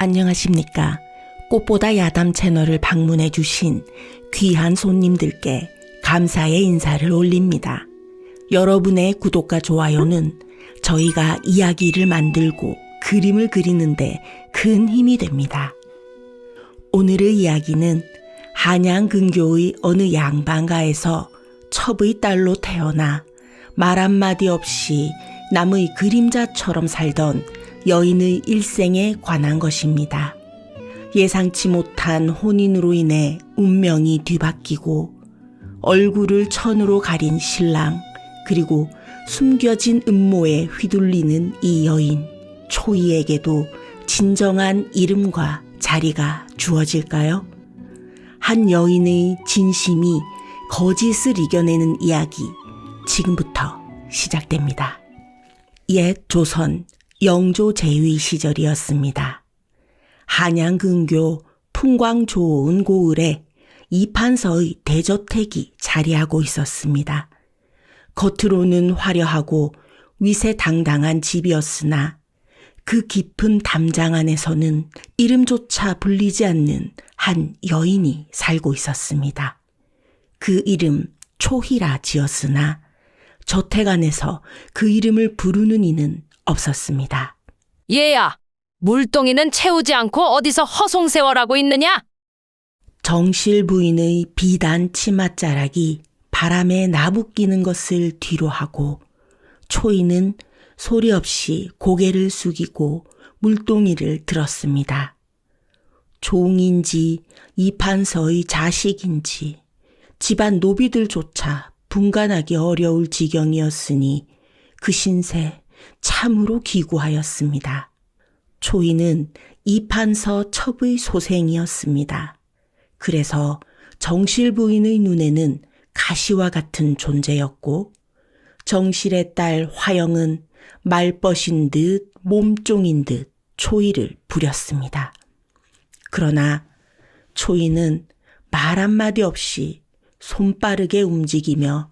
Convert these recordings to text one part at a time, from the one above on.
안녕하십니까. 꽃보다 야담 채널을 방문해 주신 귀한 손님들께 감사의 인사를 올립니다. 여러분의 구독과 좋아요는 저희가 이야기를 만들고 그림을 그리는데 큰 힘이 됩니다. 오늘의 이야기는 한양 근교의 어느 양반가에서 첩의 딸로 태어나 말 한마디 없이 남의 그림자처럼 살던 여인의 일생에 관한 것입니다. 예상치 못한 혼인으로 인해 운명이 뒤바뀌고 얼굴을 천으로 가린 신랑, 그리고 숨겨진 음모에 휘둘리는 이 여인 초이에게도 진정한 이름과 자리가 주어질까요? 한 여인의 진심이 거짓을 이겨내는 이야기, 지금부터 시작됩니다. 옛 조선 영조 제위 시절이었습니다. 한양 근교 풍광 좋은 고을에 이판서의 대저택이 자리하고 있었습니다. 겉으로는 화려하고 위세당당한 집이었으나 그 깊은 담장 안에서는 이름조차 불리지 않는 한 여인이 살고 있었습니다. 그 이름 초희라 지었으나 저택 안에서 그 이름을 부르는 이는 없었습니다. 얘야, 물동이는 채우지 않고 어디서 허송세월하고 있느냐? 정실 부인의 비단 치맛자락이 바람에 나부끼는 것을 뒤로 하고 초이는 소리 없이 고개를 숙이고 물동이를 들었습니다. 종인지 이판서의 자식인지 집안 노비들조차 분간하기 어려울 지경이었으니 그 신세 참으로 기구하였습니다. 초이는 이판서 첩의 소생이었습니다. 그래서 정실 부인의 눈에는 가시와 같은 존재였고 정실의 딸 화영은 말벗인 듯 몸종인 듯 초이를 부렸습니다. 그러나 초이는 말 한마디 없이 손빠르게 움직이며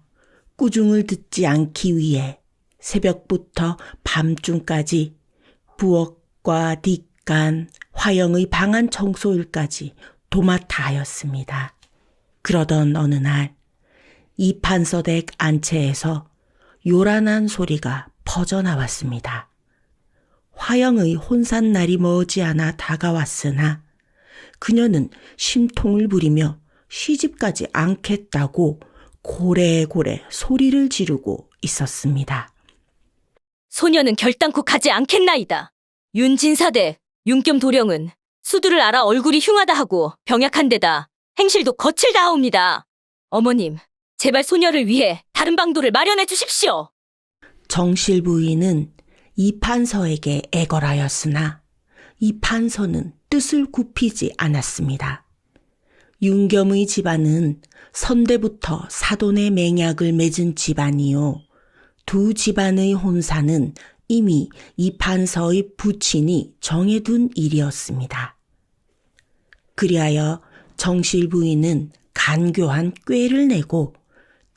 꾸중을 듣지 않기 위해 새벽부터 밤중까지 부엌과 뒷간, 화영의 방안 청소일까지 도맡아 하였습니다. 그러던 어느 날 이판서댁 안채에서 요란한 소리가 퍼져나왔습니다. 화영의 혼산날이 머지않아 다가왔으나 그녀는 심통을 부리며 시집가지 않겠다고 고래고래 소리를 지르고 있었습니다. 소녀는 결단코 가지 않겠나이다. 윤진사대 윤겸 도령은 수두를 알아 얼굴이 흉하다 하고 병약한 데다 행실도 거칠다 하옵니다. 어머님, 제발 소녀를 위해 다른 방도를 마련해 주십시오. 정실 부인은 이판서에게 애걸하였으나 이판서는 뜻을 굽히지 않았습니다. 윤겸의 집안은 선대부터 사돈의 맹약을 맺은 집안이요. 두 집안의 혼사는 이미 이판서의 부친이 정해둔 일이었습니다. 그리하여 정실 부인은 간교한 꾀를 내고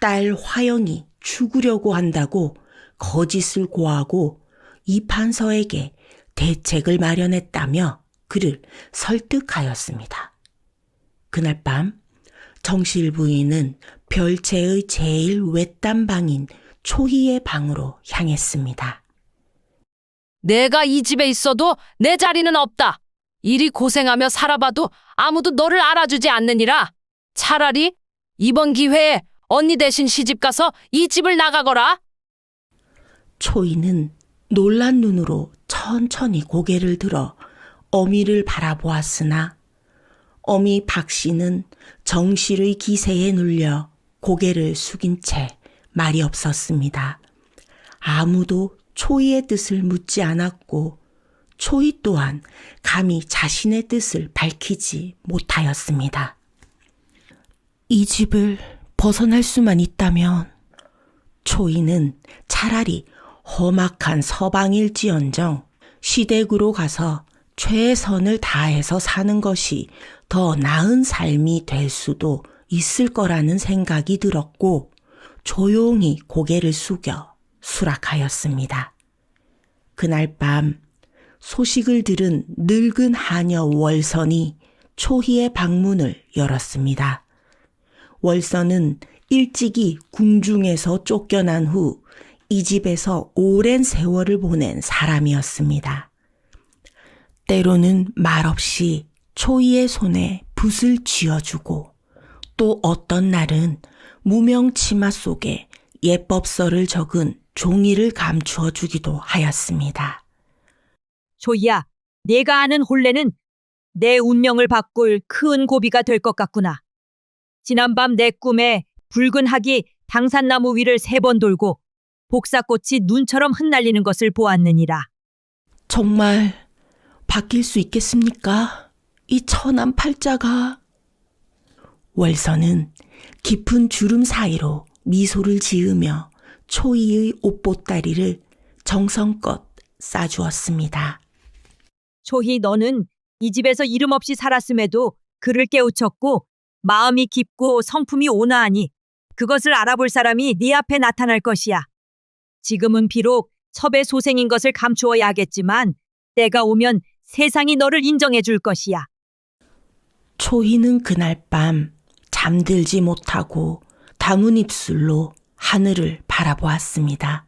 딸 화영이 죽으려고 한다고 거짓을 고하고 이판서에게 대책을 마련했다며 그를 설득하였습니다. 그날 밤 정실 부인은 별채의 제일 외딴 방인 초희의 방으로 향했습니다. 내가 이 집에 있어도 내 자리는 없다. 이리 고생하며 살아봐도 아무도 너를 알아주지 않느니라. 차라리 이번 기회에 언니 대신 시집가서 이 집을 나가거라. 초이는 놀란 눈으로 천천히 고개를 들어 어미를 바라보았으나 어미 박씨는 정실의 기세에 눌려 고개를 숙인 채 말이 없었습니다. 아무도 초이의 뜻을 묻지 않았고 초이 또한 감히 자신의 뜻을 밝히지 못하였습니다. 이 집을 벗어날 수만 있다면 초이는 차라리 험악한 서방일지언정 시댁으로 가서 최선을 다해서 사는 것이 더 나은 삶이 될 수도 있을 거라는 생각이 들었고 조용히 고개를 숙여 수락하였습니다. 그날 밤 소식을 들은 늙은 하녀 월선이 초희의 방문을 열었습니다. 월선은 일찍이 궁중에서 쫓겨난 후 이 집에서 오랜 세월을 보낸 사람이었습니다. 때로는 말없이 초희의 손에 붓을 쥐어주고 또 어떤 날은 무명 치마 속에 예법서를 적은 종이를 감추어 주기도 하였습니다. 초희야, 내가 아는 혼례는 내 운명을 바꿀 큰 고비가 될 것 같구나. 지난밤 내 꿈에 붉은 학이 당산나무 위를 3번 돌고 복사꽃이 눈처럼 흩날리는 것을 보았느니라. 정말 바뀔 수 있겠습니까? 이 천한 팔자가. 월선은 깊은 주름 사이로 미소를 지으며 초희의 옷보따리를 정성껏 싸주었습니다. 초희, 너는 이 집에서 이름 없이 살았음에도 그를 깨우쳤고 마음이 깊고 성품이 온화하니 그것을 알아볼 사람이 네 앞에 나타날 것이야. 지금은 비록 첩의 소생인 것을 감추어야 하겠지만 때가 오면 세상이 너를 인정해 줄 것이야. 초희는 그날 밤 잠들지 못하고 담은 입술로 하늘을 바라보았습니다.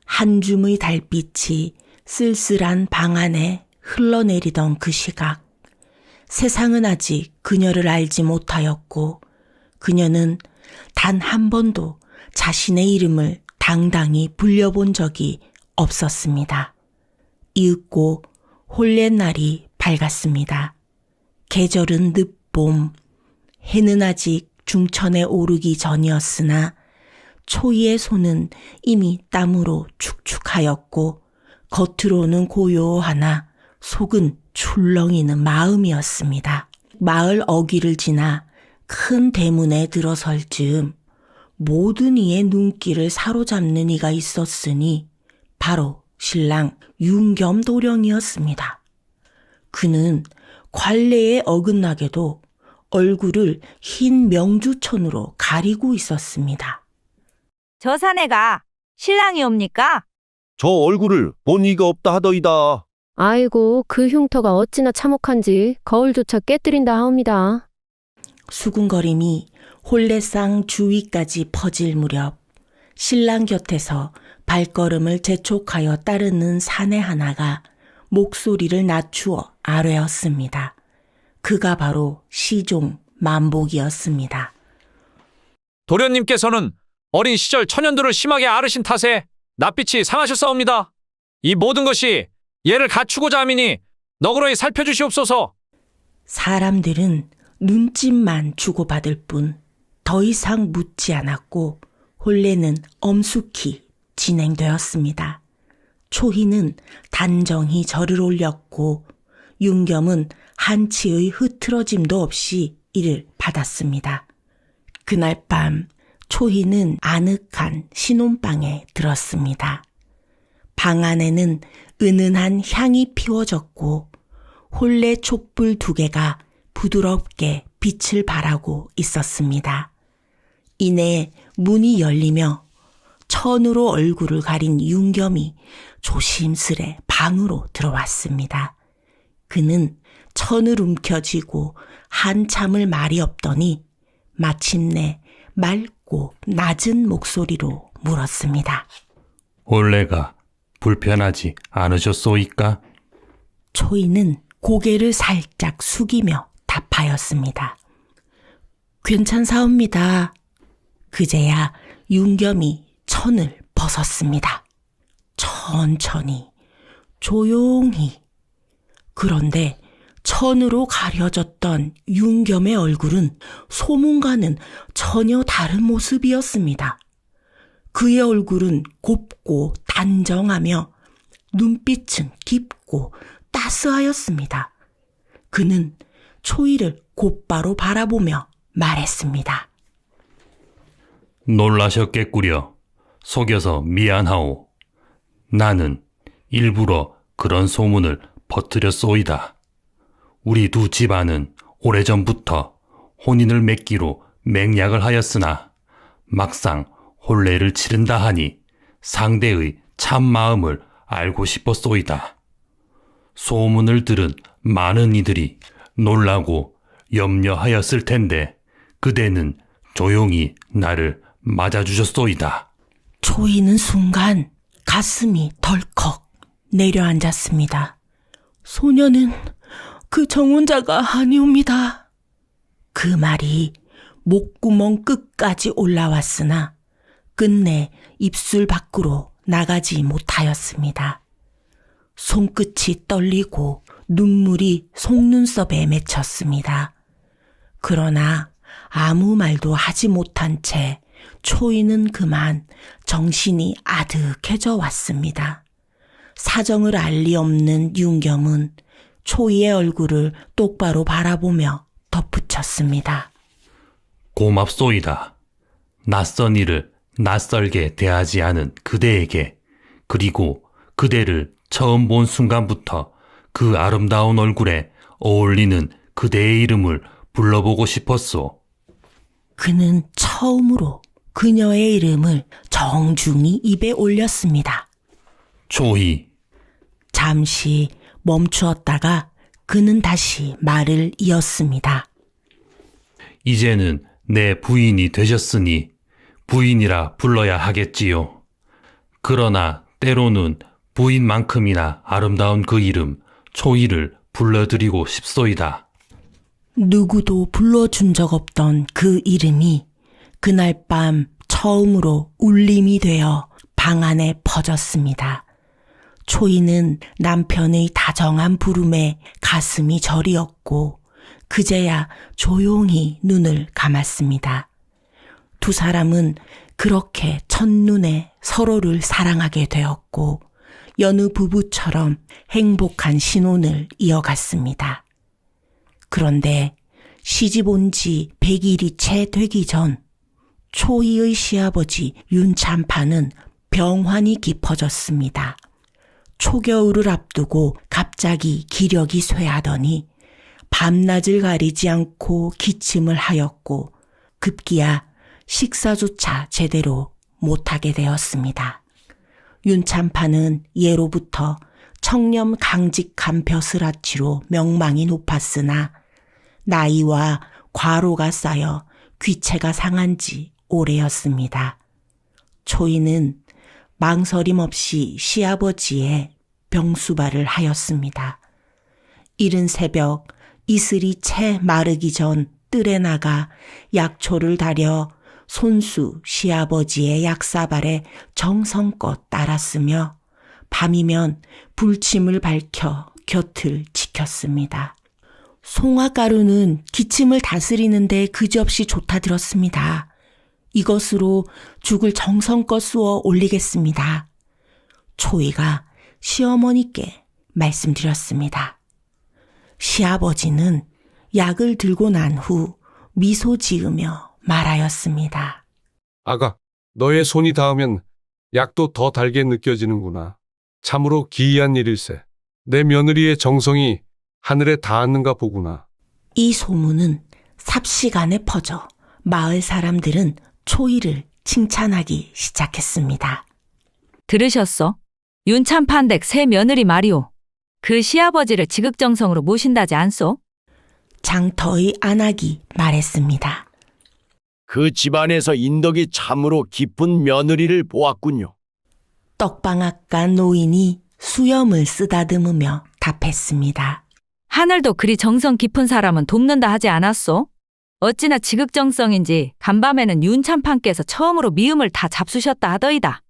한 줌의 달빛이 쓸쓸한 방 안에 흘러내리던 그 시각, 세상은 아직 그녀를 알지 못하였고 그녀는 단 한 번도 자신의 이름을 당당히 불려본 적이 없었습니다. 이윽고 혼례날이 밝았습니다. 계절은 늦봄, 해는 아직 중천에 오르기 전이었으나 초희의 손은 이미 땀으로 축축하였고 겉으로는 고요하나 속은 출렁이는 마음이었습니다. 마을 어귀를 지나 큰 대문에 들어설 즈음 모든 이의 눈길을 사로잡는 이가 있었으니 바로 신랑 윤겸도령이었습니다. 그는 관례에 어긋나게도 얼굴을 흰 명주천으로 가리고 있었습니다. 저 사내가 신랑이옵니까? 저 얼굴을 본 이가 없다 하더이다. 아이고, 그 흉터가 어찌나 참혹한지 거울조차 깨뜨린다 하옵니다. 수군거림이 혼례상 주위까지 퍼질 무렵 신랑 곁에서 발걸음을 재촉하여 따르는 사내 하나가 목소리를 낮추어 아뢰었습니다. 그가 바로 시종 만복이었습니다. 도련님께서는 어린 시절 처년들을 심하게 앓으신 탓에 낯빛이 상하셨사옵니다. 이 모든 것이 얘를 갖추고자 함이니 너그러이 살펴주시옵소서. 사람들은 눈짓만 주고받을 뿐 더 이상 묻지 않았고 혼례는 엄숙히 진행되었습니다. 초희는 단정히 절을 올렸고 윤겸은 한치의 흐트러짐도 없이 이를 받았습니다. 그날 밤 초희는 아늑한 신혼방에 들었습니다. 방 안에는 은은한 향이 피워졌고 혼례 촛불 2개가 부드럽게 빛을 발하고 있었습니다. 이내 문이 열리며 천으로 얼굴을 가린 윤겸이 조심스레 방으로 들어왔습니다. 그는 천을 움켜쥐고 한참을 말이 없더니 마침내 맑고 낮은 목소리로 물었습니다. 혼례가 불편하지 않으셨소이까? 초희는 고개를 살짝 숙이며 답하였습니다. 괜찮사옵니다. 그제야 윤겸이 천을 벗었습니다. 천천히, 조용히. 그런데 천으로 가려졌던 윤겸의 얼굴은 소문과는 전혀 다른 모습이었습니다. 그의 얼굴은 곱고 단정하며 눈빛은 깊고 따스하였습니다. 그는 초희를 곧바로 바라보며 말했습니다. 놀라셨겠구려. 속여서 미안하오. 나는 일부러 그런 소문을 퍼뜨렸소이다. 우리 두 집안은 오래전부터 혼인을 맺기로 맹약을 하였으나 막상 혼례를 치른다 하니 상대의 참 마음을 알고 싶었소이다. 소문을 들은 많은 이들이 놀라고 염려하였을 텐데 그대는 조용히 나를 맞아주셨소이다. 초이는 순간 가슴이 덜컥 내려앉았습니다. 소녀는 그 정혼자가 아니옵니다. 그 말이 목구멍 끝까지 올라왔으나 끝내 입술 밖으로 나가지 못하였습니다. 손끝이 떨리고 눈물이 속눈썹에 맺혔습니다. 그러나 아무 말도 하지 못한 채 초이는 그만 정신이 아득해져 왔습니다. 사정을 알 리 없는 윤겸은 초이의 얼굴을 똑바로 바라보며 덧붙였습니다. 고맙소이다. 낯선 이를 낯설게 대하지 않은 그대에게, 그리고 그대를 처음 본 순간부터 그 아름다운 얼굴에 어울리는 그대의 이름을 불러보고 싶었소. 그는 처음으로 그녀의 이름을 정중히 입에 올렸습니다. 초이. 잠시 멈추었다가 그는 다시 말을 이었습니다. 이제는 내 부인이 되셨으니 부인이라 불러야 하겠지요. 그러나 때로는 부인만큼이나 아름다운 그 이름 초이를 불러드리고 싶소이다. 누구도 불러준 적 없던 그 이름이 그날 밤 처음으로 울림이 되어 방 안에 퍼졌습니다. 초이는 남편의 다정한 부름에 가슴이 저리었고 그제야 조용히 눈을 감았습니다. 두 사람은 그렇게 첫눈에 서로를 사랑하게 되었고 여느 부부처럼 행복한 신혼을 이어갔습니다. 그런데 시집 온 지 100일이 채 되기 전 초이의 시아버지 윤참파는 병환이 깊어졌습니다. 초겨울을 앞두고 갑자기 기력이 쇠하더니 밤낮을 가리지 않고 기침을 하였고 급기야 식사조차 제대로 못하게 되었습니다. 윤참파는 예로부터 청렴 강직한 벼슬아치로 명망이 높았으나 나이와 과로가 쌓여 귀체가 상한 지 오래였습니다. 초이는 망설임 없이 시아버지의 병수발을 하였습니다. 이른 새벽 이슬이 채 마르기 전 뜰에 나가 약초를 다려 손수 시아버지의 약사발에 정성껏 따랐으며 밤이면 불침을 밝혀 곁을 지켰습니다. 송화가루는 기침을 다스리는데 그지없이 좋다 들었습니다. 이것으로 죽을 정성껏 쑤어 올리겠습니다. 초이가 시어머니께 말씀드렸습니다. 시아버지는 약을 들고 난 후 미소 지으며 말하였습니다. 아가, 너의 손이 닿으면 약도 더 달게 느껴지는구나. 참으로 기이한 일일세. 내 며느리의 정성이 하늘에 닿았는가 보구나. 이 소문은 삽시간에 퍼져 마을 사람들은 초이를 칭찬하기 시작했습니다. 들으셨어? 윤참판댁 새 며느리 말이오. 그 시아버지를 지극정성으로 모신다지 않소? 장터의 안악이 말했습니다. 그 집안에서 인덕이 참으로 깊은 며느리를 보았군요. 떡방앗간 노인이 수염을 쓰다듬으며 답했습니다. 하늘도 그리 정성 깊은 사람은 돕는다 하지 않았소? 어찌나 지극정성인지 간밤에는 윤참판께서 처음으로 미음을 다 잡수셨다 하더이다.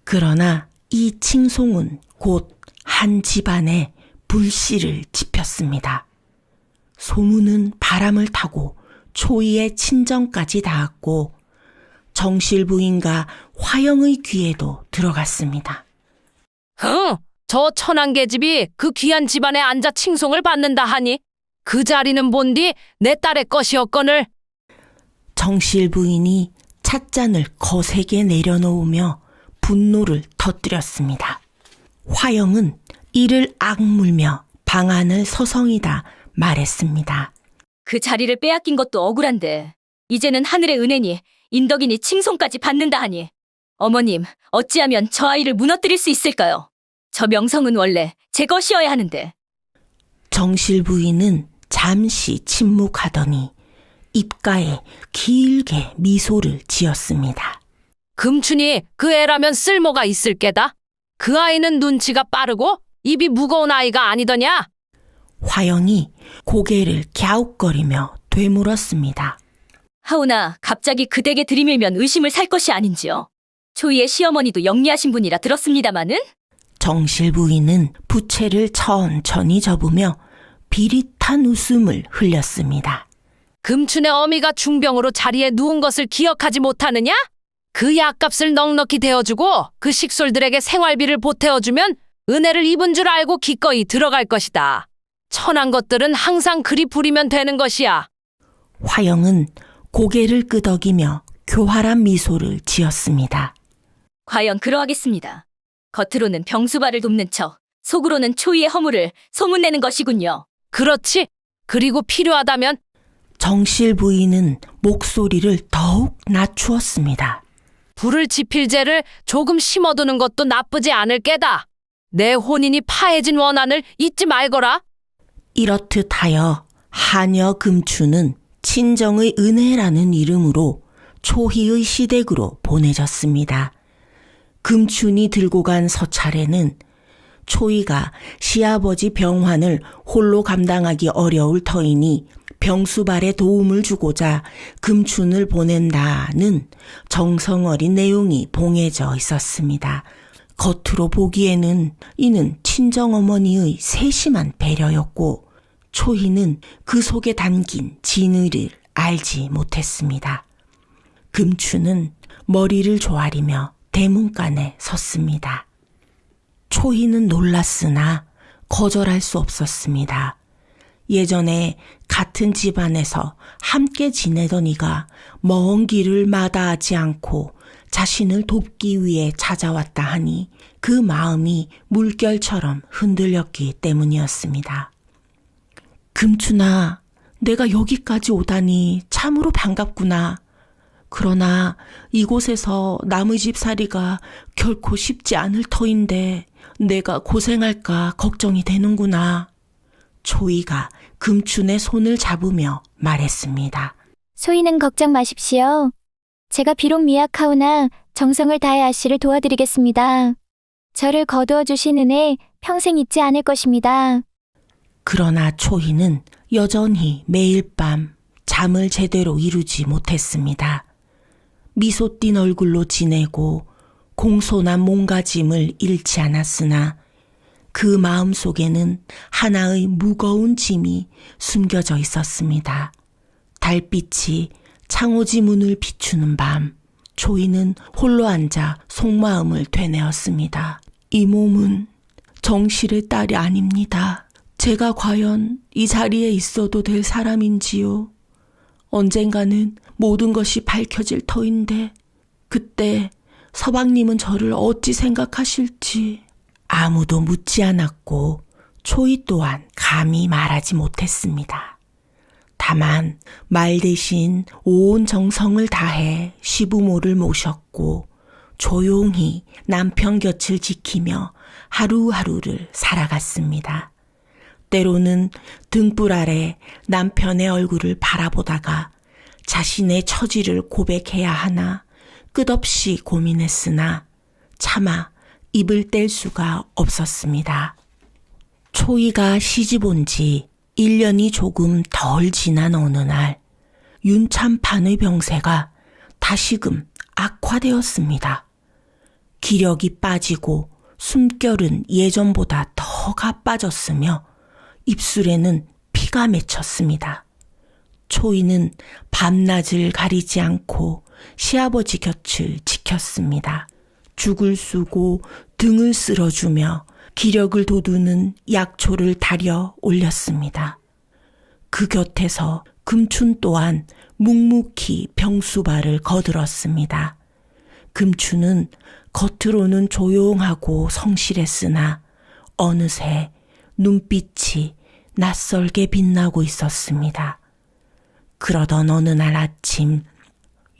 그러나 이 칭송은 곧 한 집안에 불씨를 지폈습니다. 소문은 바람을 타고 초이의 친정까지 닿았고 정실 부인과 화영의 귀에도 들어갔습니다. 저 천안계집이 그 귀한 집안에 앉아 칭송을 받는다 하니 그 자리는 본디 내 딸의 것이었거늘. 정실 부인이 찻잔을 거세게 내려놓으며 분노를 터뜨렸습니다. 화영은 이를 악물며 방안을 서성이다 말했습니다. 그 자리를 빼앗긴 것도 억울한데 이제는 하늘의 은혜니 인덕이니 칭송까지 받는다 하니 어머님 어찌하면 저 아이를 무너뜨릴 수 있을까요? 저 명성은 원래 제 것이어야 하는데. 정실 부인은 잠시 침묵하더니 입가에 길게 미소를 지었습니다. 금춘이 그 애라면 쓸모가 있을 게다. 그 아이는 눈치가 빠르고 입이 무거운 아이가 아니더냐? 화영이 고개를 갸웃거리며 되물었습니다. 하오나 갑자기 그 댁에 들이밀면 의심을 살 것이 아닌지요. 초이의 시어머니도 영리하신 분이라 들었습니다마는. 정실 부인은 부채를 천천히 접으며 비릿한 웃음을 흘렸습니다. 금춘의 어미가 중병으로 자리에 누운 것을 기억하지 못하느냐? 그 약값을 넉넉히 대어주고 그 식솔들에게 생활비를 보태어주면 은혜를 입은 줄 알고 기꺼이 들어갈 것이다. 천한 것들은 항상 그리 부리면 되는 것이야. 화영은 고개를 끄덕이며 교활한 미소를 지었습니다. 과연 그러하겠습니다. 겉으로는 병수발을 돕는 척, 속으로는 초이의 허물을 소문내는 것이군요. 그렇지. 그리고 필요하다면 정실 부인은 목소리를 더욱 낮추었습니다. 불을 지필 죄를 조금 심어두는 것도 나쁘지 않을 게다. 내 혼인이 파해진 원한을 잊지 말거라. 이렇듯 하여 하녀 금추는 친정의 은혜라는 이름으로 초희의 시댁으로 보내졌습니다. 금춘이 들고 간 서찰에는 초희가 시아버지 병환을 홀로 감당하기 어려울 터이니 병수발에 도움을 주고자 금춘을 보낸다는 정성 어린 내용이 봉해져 있었습니다. 겉으로 보기에는 이는 친정어머니의 세심한 배려였고 초희는 그 속에 담긴 진의를 알지 못했습니다. 금춘은 머리를 조아리며 대문간에 섰습니다. 초희는 놀랐으나 거절할 수 없었습니다. 예전에 같은 집안에서 함께 지내던 이가 먼 길을 마다하지 않고 자신을 돕기 위해 찾아왔다 하니 그 마음이 물결처럼 흔들렸기 때문이었습니다. 금춘아, 내가 여기까지 오다니 참으로 반갑구나. 그러나 이곳에서 남의 집살이가 결코 쉽지 않을 터인데 내가 고생할까 걱정이 되는구나. 초이가 금춘의 손을 잡으며 말했습니다. 소희는 걱정 마십시오. 제가 비록 미약하오나 정성을 다해 아씨를 도와드리겠습니다. 저를 거두어 주신 은혜 평생 잊지 않을 것입니다. 그러나 초희는 여전히 매일 밤 잠을 제대로 이루지 못했습니다. 미소 띤 얼굴로 지내고 공손한 몸가짐을 잃지 않았으나 그 마음속에는 하나의 무거운 짐이 숨겨져 있었습니다. 달빛이 창호지 문을 비추는 밤, 초이는 홀로 앉아 속마음을 되뇌었습니다. 이 몸은 정실의 딸이 아닙니다. 제가 과연 이 자리에 있어도 될 사람인지요. 언젠가는 모든 것이 밝혀질 터인데 그때 서방님은 저를 어찌 생각하실지. 아무도 묻지 않았고 초이 또한 감히 말하지 못했습니다. 다만 말 대신 온 정성을 다해 시부모를 모셨고 조용히 남편 곁을 지키며 하루하루를 살아갔습니다. 때로는 등불 아래 남편의 얼굴을 바라보다가 자신의 처지를 고백해야 하나 끝없이 고민했으나 차마 입을 뗄 수가 없었습니다. 초이가 시집 온 지 1년이 조금 덜 지난 어느 날 윤참판의 병세가 다시금 악화되었습니다. 기력이 빠지고 숨결은 예전보다 더 가빠졌으며 입술에는 피가 맺혔습니다. 초이는 밤낮을 가리지 않고 시아버지 곁을 지켰습니다. 죽을 쓰고 등을 쓸어주며 기력을 돋우는 약초를 다려 올렸습니다. 그 곁에서 금춘 또한 묵묵히 병수발을 거들었습니다. 금춘은 겉으로는 조용하고 성실했으나 어느새 눈빛이 낯설게 빛나고 있었습니다. 그러던 어느 날 아침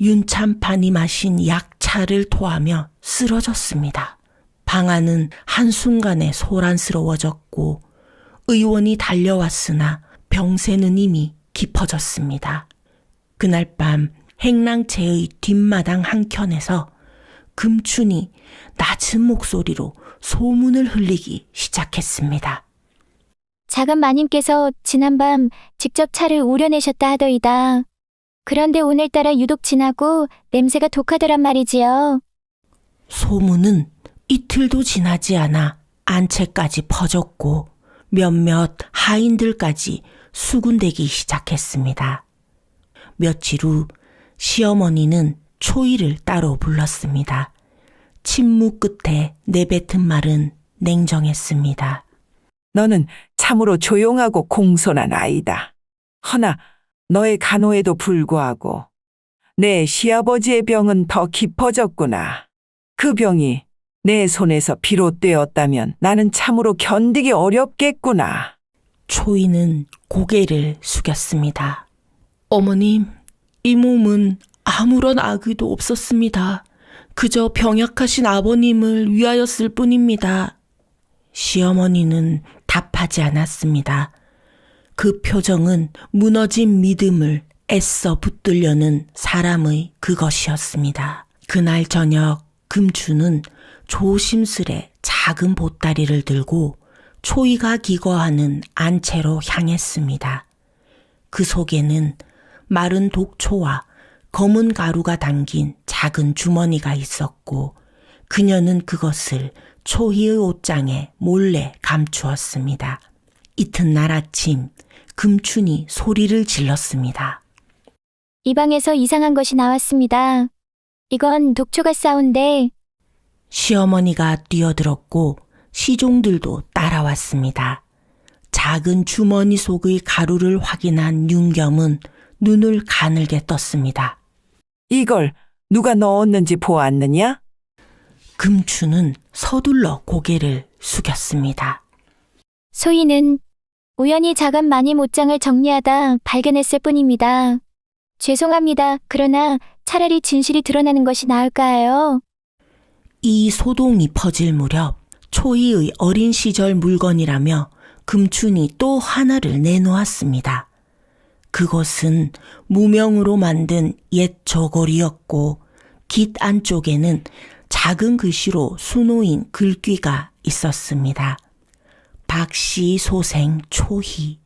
윤참판이 마신 약차를 토하며 쓰러졌습니다. 방안은 한순간에 소란스러워졌고 의원이 달려왔으나 병세는 이미 깊어졌습니다. 그날 밤 행랑채의 뒷마당 한켠에서 금춘이 낮은 목소리로 소문을 흘리기 시작했습니다. 작은 마님께서 지난밤 직접 차를 우려내셨다 하더이다. 그런데 오늘따라 유독 진하고 냄새가 독하더란 말이지요. 소문은 이틀도 지나지 않아 안채까지 퍼졌고 몇몇 하인들까지 수군대기 시작했습니다. 며칠 후 시어머니는 초이를 따로 불렀습니다. 침묵 끝에 내뱉은 말은 냉정했습니다. 너는 참으로 조용하고 공손한 아이다. 허나 너의 간호에도 불구하고 내 시아버지의 병은 더 깊어졌구나. 그 병이 내 손에서 비롯되었다면 나는 참으로 견디기 어렵겠구나. 초이는 고개를 숙였습니다. 어머님, 이 몸은 아무런 악의도 없었습니다. 그저 병약하신 아버님을 위하였을 뿐입니다. 시어머니는 답하지 않았습니다. 그 표정은 무너진 믿음을 애써 붙들려는 사람의 그것이었습니다. 그날 저녁 금주는 조심스레 작은 보따리를 들고 초이가 기거하는 안채로 향했습니다. 그 속에는 마른 독초와 검은 가루가 담긴 작은 주머니가 있었고 그녀는 그것을 초희의 옷장에 몰래 감추었습니다. 이튿날 아침 금춘이 소리를 질렀습니다. 이 방에서 이상한 것이 나왔습니다. 이건 독초가 싸운데. 시어머니가 뛰어들었고 시종들도 따라왔습니다. 작은 주머니 속의 가루를 확인한 윤겸은 눈을 가늘게 떴습니다. 이걸 누가 넣었는지 보았느냐? 금추는 서둘러 고개를 숙였습니다. 소희는 우연히 작은 마님 옷장을 정리하다 발견했을 뿐입니다. 죄송합니다. 그러나 차라리 진실이 드러나는 것이 나을까요? 이 소동이 퍼질 무렵 초이의 어린 시절 물건이라며 금춘이 또 하나를 내놓았습니다. 그것은 무명으로 만든 옛 저고리였고 깃 안쪽에는 작은 글씨로 수놓인 글귀가 있었습니다. 박씨 소생 초희.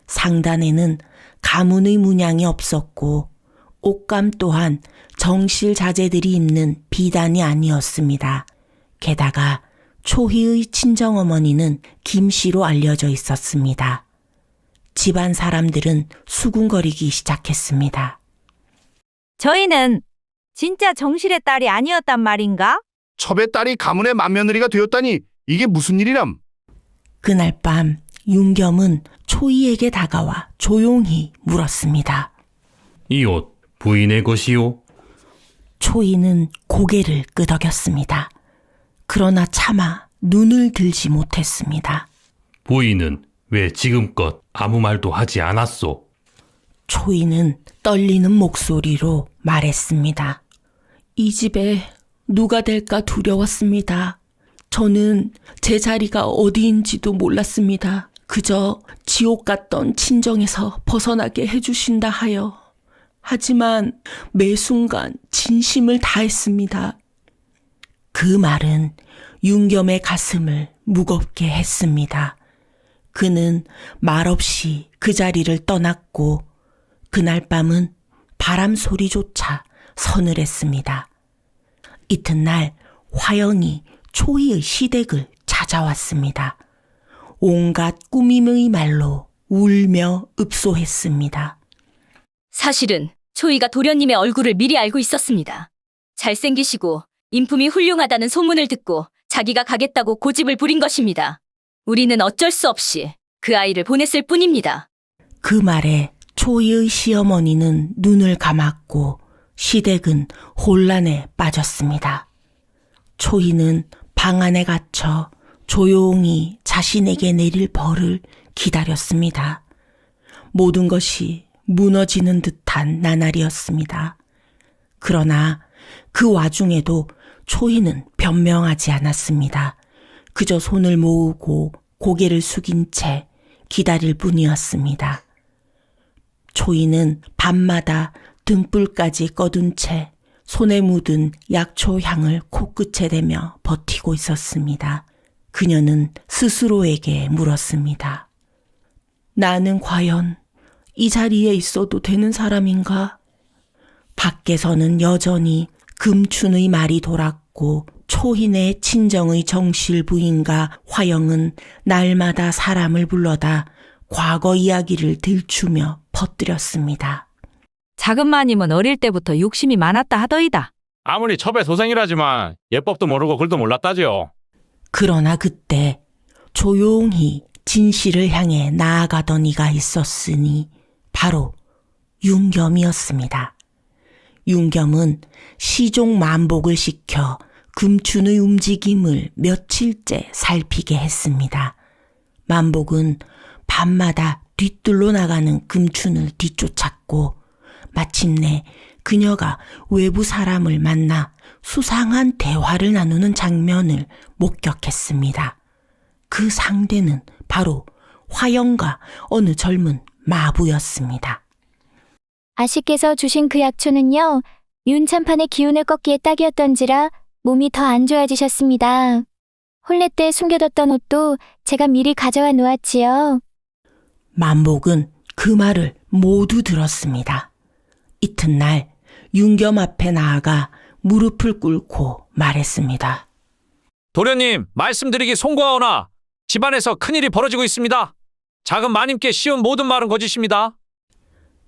상단에는 가문의 문양이 없었고 옷감 또한 정실 자제들이 입는 비단이 아니었습니다. 게다가 초희의 친정어머니는 김씨로 알려져 있었습니다. 집안 사람들은 수군거리기 시작했습니다. 저희는 진짜 정실의 딸이 아니었단 말인가? 첩의 딸이 가문의 맏며느리가 되었다니 이게 무슨 일이람? 그날 밤 윤겸은 초이에게 다가와 조용히 물었습니다. 이 옷 부인의 것이요? 초이는 고개를 끄덕였습니다. 그러나 차마 눈을 들지 못했습니다. 부인은 왜 지금껏 아무 말도 하지 않았소? 초이는 떨리는 목소리로 말했습니다. 이 집에 누가 될까 두려웠습니다. 저는 제 자리가 어디인지도 몰랐습니다. 그저 지옥 같던 친정에서 벗어나게 해주신다 하여. 하지만 매 순간 진심을 다했습니다. 그 말은 윤겸의 가슴을 무겁게 했습니다. 그는 말없이 그 자리를 떠났고 그날 밤은 바람 소리조차 서늘했습니다. 이튿날 화영이 초이의 시댁을 찾아왔습니다. 온갖 꾸밈의 말로 울며 읍소했습니다. 사실은 초이가 도련님의 얼굴을 미리 알고 있었습니다. 잘생기시고 인품이 훌륭하다는 소문을 듣고 자기가 가겠다고 고집을 부린 것입니다. 우리는 어쩔 수 없이 그 아이를 보냈을 뿐입니다. 그 말에 초이의 시어머니는 눈을 감았고 시댁은 혼란에 빠졌습니다. 초이는 방 안에 갇혀 조용히 자신에게 내릴 벌을 기다렸습니다. 모든 것이 무너지는 듯한 나날이었습니다. 그러나 그 와중에도 초희는 변명하지 않았습니다. 그저 손을 모으고 고개를 숙인 채 기다릴 뿐이었습니다. 초희는 밤마다 등불까지 꺼둔 채 손에 묻은 약초 향을 코끝에 대며 버티고 있었습니다. 그녀는 스스로에게 물었습니다. 나는 과연 이 자리에 있어도 되는 사람인가? 밖에서는 여전히 금춘의 말이 돌았고 초인의 친정의 정실 부인과 화영은 날마다 사람을 불러다 과거 이야기를 들추며 퍼뜨렸습니다. 작은 마님은 어릴 때부터 욕심이 많았다 하더이다. 아무리 첩의 소생이라지만 예법도 모르고 글도 몰랐다지요. 그러나 그때 조용히 진실을 향해 나아가던 이가 있었으니 바로 윤겸이었습니다. 윤겸은 시종 만복을 시켜 금춘의 움직임을 며칠째 살피게 했습니다. 만복은 밤마다 뒤뜰로 나가는 금춘을 뒤쫓았고 마침내 그녀가 외부 사람을 만나 수상한 대화를 나누는 장면을 목격했습니다. 그 상대는 바로 화영과 어느 젊은 마부였습니다. 아씨께서 주신 그 약초는요, 윤참판의 기운을 꺾기에 딱이었던지라 몸이 더 안 좋아지셨습니다. 혼례 때 숨겨뒀던 옷도 제가 미리 가져와 놓았지요. 만복은 그 말을 모두 들었습니다. 이튿날 윤겸 앞에 나아가 무릎을 꿇고 말했습니다. 도련님, 말씀드리기 송구하오나 집안에서 큰일이 벌어지고 있습니다. 작은 마님께 씌운 모든 말은 거짓입니다.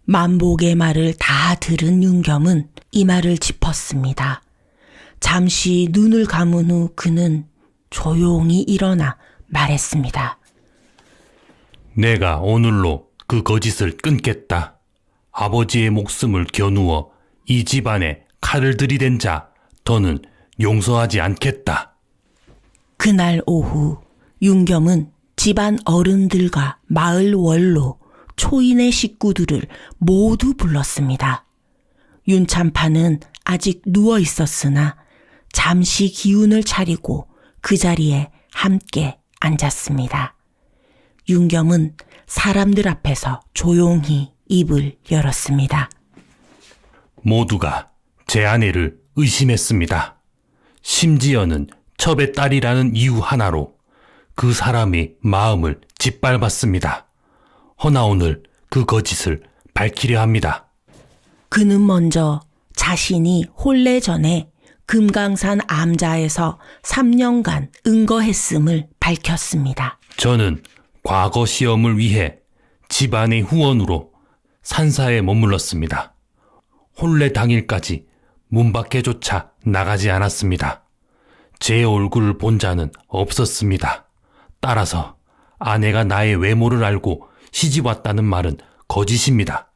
만복의 말을 다 들은 윤겸은 이마를 짚었습니다. 잠시 눈을 감은 후 그는 조용히 일어나 말했습니다. 내가 오늘로 그 거짓을 끊겠다. 아버지의 목숨을 겨누어 이 집안에 칼을 들이댄 자 더는 용서하지 않겠다. 그날 오후 윤겸은 집안 어른들과 마을 원로, 초인의 식구들을 모두 불렀습니다. 윤참판은 아직 누워 있었으나 잠시 기운을 차리고 그 자리에 함께 앉았습니다. 윤겸은 사람들 앞에서 조용히 입을 열었습니다. 모두가 제 아내를 의심했습니다. 심지어는 첩의 딸이라는 이유 하나로 그 사람의 마음을 짓밟았습니다. 허나 오늘 그 거짓을 밝히려 합니다. 그는 먼저 자신이 혼례 전에 금강산 암자에서 3년간 은거했음을 밝혔습니다. 저는 과거 시험을 위해 집안의 후원으로 산사에 머물렀습니다. 혼례 당일까지 문 밖에조차 나가지 않았습니다. 제 얼굴을 본 자는 없었습니다. 따라서 아내가 나의 외모를 알고 시집 왔다는 말은 거짓입니다.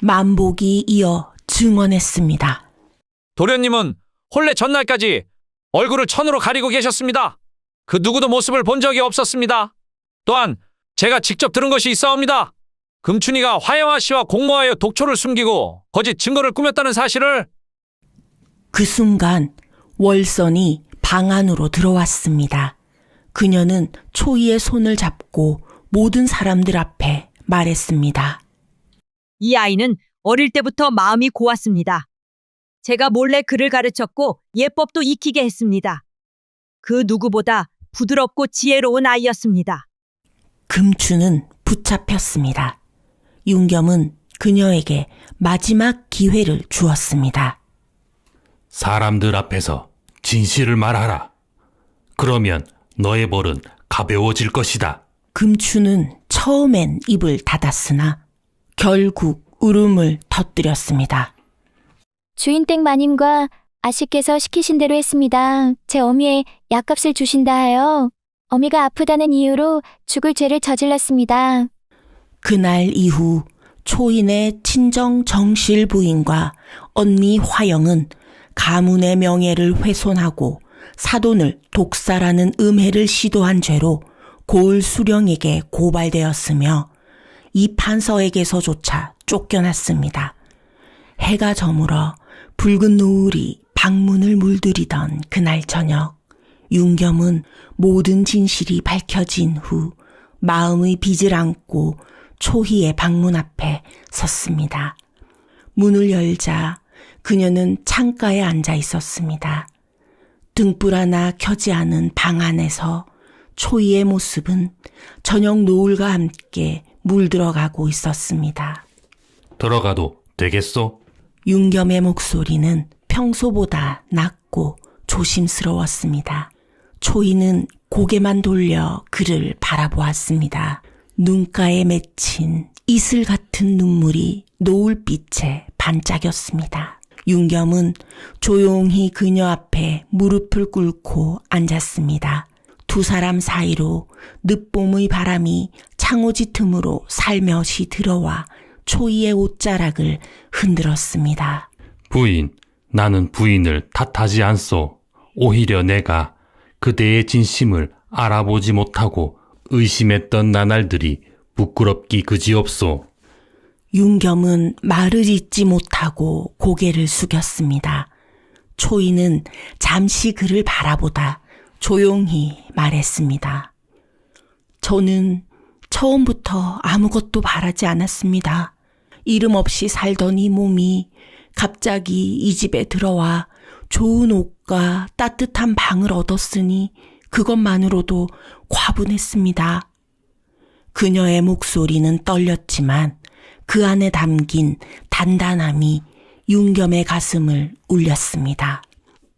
만복이 이어 증언했습니다. 도련님은 혼례 전날까지 얼굴을 천으로 가리고 계셨습니다. 그 누구도 모습을 본 적이 없었습니다. 또한 제가 직접 들은 것이 있사옵니다. 금춘이가 화영아 씨와 공모하여 독초를 숨기고 거짓 증거를 꾸몄다는 사실을. 그 순간 월선이 방 안으로 들어왔습니다. 그녀는 초이의 손을 잡고 모든 사람들 앞에 말했습니다. 이 아이는 어릴 때부터 마음이 고왔습니다. 제가 몰래 그를 가르쳤고 예법도 익히게 했습니다. 그 누구보다 부드럽고 지혜로운 아이였습니다. 금추는 붙잡혔습니다. 윤겸은 그녀에게 마지막 기회를 주었습니다. 사람들 앞에서 진실을 말하라. 그러면 너의 벌은 가벼워질 것이다. 금추는 처음엔 입을 닫았으나 결국 울음을 터뜨렸습니다. 주인댁 마님과 아씨께서 시키신 대로 했습니다. 제 어미의 약값을 주신다 하여 어미가 아프다는 이유로 죽을 죄를 저질렀습니다. 그날 이후 초인의 친정 정실 부인과 언니 화영은 가문의 명예를 훼손하고 사돈을 독살하는 음해를 시도한 죄로 고을 수령에게 고발되었으며 이 판서에게서조차 쫓겨났습니다. 해가 저물어 붉은 노을이 방문을 물들이던 그날 저녁, 윤겸은 모든 진실이 밝혀진 후 마음의 빚을 안고 초희의 방문 앞에 섰습니다. 문을 열자 그녀는 창가에 앉아 있었습니다. 등불 하나 켜지 않은 방 안에서 초희의 모습은 저녁 노을과 함께 물들어가고 있었습니다. 들어가도 되겠소? 윤겸의 목소리는 평소보다 낮고 조심스러웠습니다. 초희는 고개만 돌려 그를 바라보았습니다. 눈가에 맺힌 이슬 같은 눈물이 노을빛에 반짝였습니다. 윤겸은 조용히 그녀 앞에 무릎을 꿇고 앉았습니다. 두 사람 사이로 늦봄의 바람이 창호지 틈으로 살며시 들어와 초희의 옷자락을 흔들었습니다. 부인, 나는 부인을 탓하지 않소. 오히려 내가 그대의 진심을 알아보지 못하고 의심했던 나날들이 부끄럽기 그지없소. 윤겸은 말을 잇지 못하고 고개를 숙였습니다. 초희는 잠시 그를 바라보다 조용히 말했습니다. 저는 처음부터 아무것도 바라지 않았습니다. 이름 없이 살던 이 몸이 갑자기 이 집에 들어와 좋은 옷과 따뜻한 방을 얻었으니 그것만으로도 과분했습니다. 그녀의 목소리는 떨렸지만 그 안에 담긴 단단함이 윤겸의 가슴을 울렸습니다.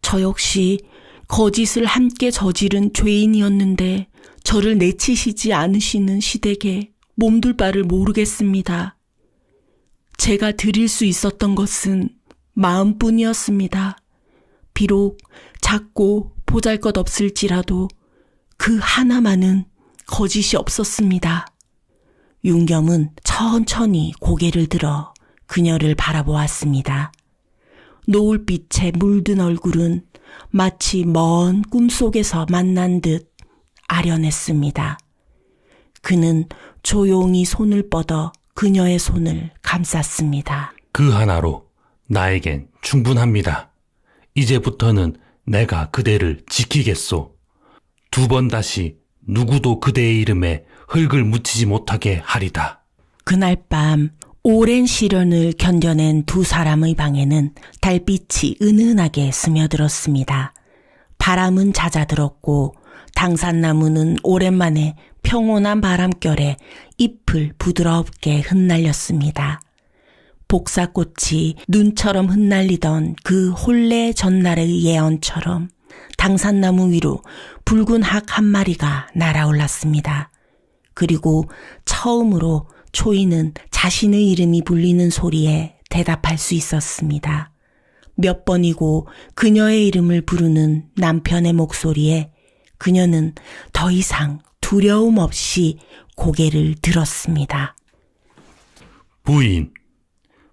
저 역시 거짓을 함께 저지른 죄인이었는데 저를 내치시지 않으시는 시댁에 몸둘 바를 모르겠습니다. 제가 드릴 수 있었던 것은 마음뿐이었습니다. 비록 작고 보잘것없을지라도 그 하나만은 거짓이 없었습니다. 윤겸은 천천히 고개를 들어 그녀를 바라보았습니다. 노을빛에 물든 얼굴은 마치 먼 꿈속에서 만난 듯 아련했습니다. 그는 조용히 손을 뻗어 그녀의 손을 감쌌습니다. 그 하나로 나에겐 충분합니다. 이제부터는 내가 그대를 지키겠소. 두 번 다시 누구도 그대의 이름에 흙을 묻히지 못하게 하리다. 그날 밤 오랜 시련을 견뎌낸 두 사람의 방에는 달빛이 은은하게 스며들었습니다. 바람은 잦아들었고 당산나무는 오랜만에 평온한 바람결에 잎을 부드럽게 흩날렸습니다. 복사꽃이 눈처럼 흩날리던 그 혼례 전날의 예언처럼 당산나무 위로 붉은 학 한 마리가 날아올랐습니다. 그리고 처음으로 초희는 자신의 이름이 불리는 소리에 대답할 수 있었습니다. 몇 번이고 그녀의 이름을 부르는 남편의 목소리에 그녀는 더 이상 두려움 없이 고개를 들었습니다.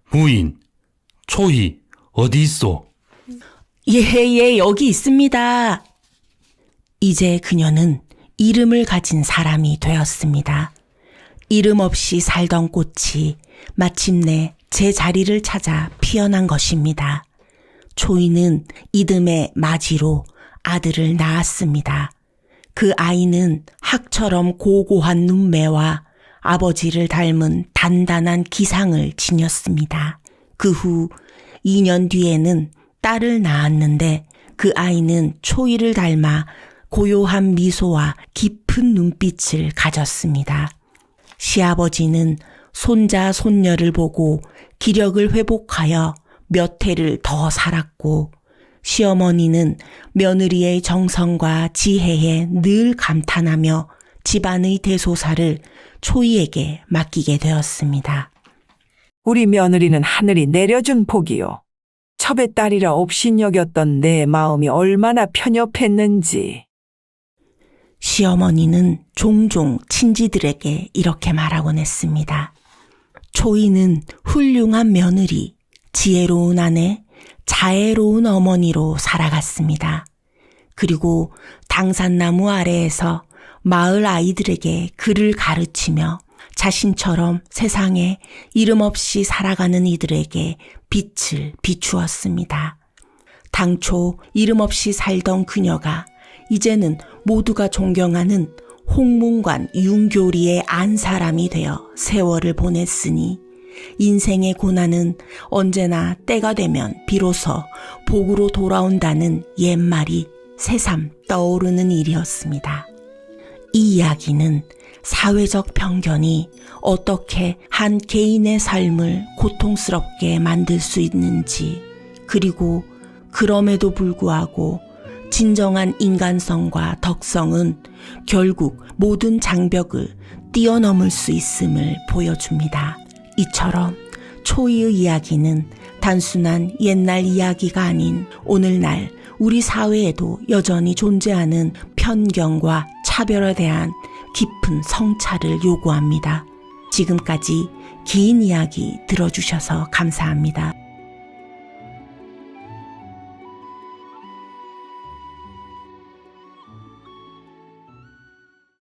부인, 초희 어디 있소? 예, 여기 있습니다. 이제 그녀는 이름을 가진 사람이 되었습니다. 이름 없이 살던 꽃이 마침내 제 자리를 찾아 피어난 것입니다. 초희는 이듬해 맞이로 아들을 낳았습니다. 그 아이는 학처럼 고고한 눈매와 아버지를 닮은 단단한 기상을 지녔습니다. 그 후 2년 뒤에는 딸을 낳았는데 그 아이는 초희를 닮아 고요한 미소와 깊은 눈빛을 가졌습니다. 시아버지는 손자, 손녀를 보고 기력을 회복하여 몇 해를 더 살았고 시어머니는 며느리의 정성과 지혜에 늘 감탄하며 집안의 대소사를 초희에게 맡기게 되었습니다. 우리 며느리는 하늘이 내려준 복이요. 첩의 딸이라 업신여겼던 내 마음이 얼마나 편협했는지. 시어머니는 종종 친지들에게 이렇게 말하곤 했습니다. 초희는 훌륭한 며느리, 지혜로운 아내, 자애로운 어머니로 살아갔습니다. 그리고 당산나무 아래에서 마을 아이들에게 글을 가르치며 자신처럼 세상에 이름 없이 살아가는 이들에게 빛을 비추었습니다. 당초 이름 없이 살던 그녀가 이제는 모두가 존경하는 홍문관 윤교리의 안 사람이 되어 세월을 보냈으니 인생의 고난은 언제나 때가 되면 비로소 복으로 돌아온다는 옛말이 새삼 떠오르는 일이었습니다. 이 이야기는 사회적 편견이 어떻게 한 개인의 삶을 고통스럽게 만들 수 있는지, 그리고 그럼에도 불구하고 진정한 인간성과 덕성은 결국 모든 장벽을 뛰어넘을 수 있음을 보여줍니다. 이처럼 초이의 이야기는 단순한 옛날 이야기가 아닌 오늘날 우리 사회에도 여전히 존재하는 편견과 차별에 대한 깊은 성찰을 요구합니다. 지금까지 긴 이야기 들어주셔서 감사합니다.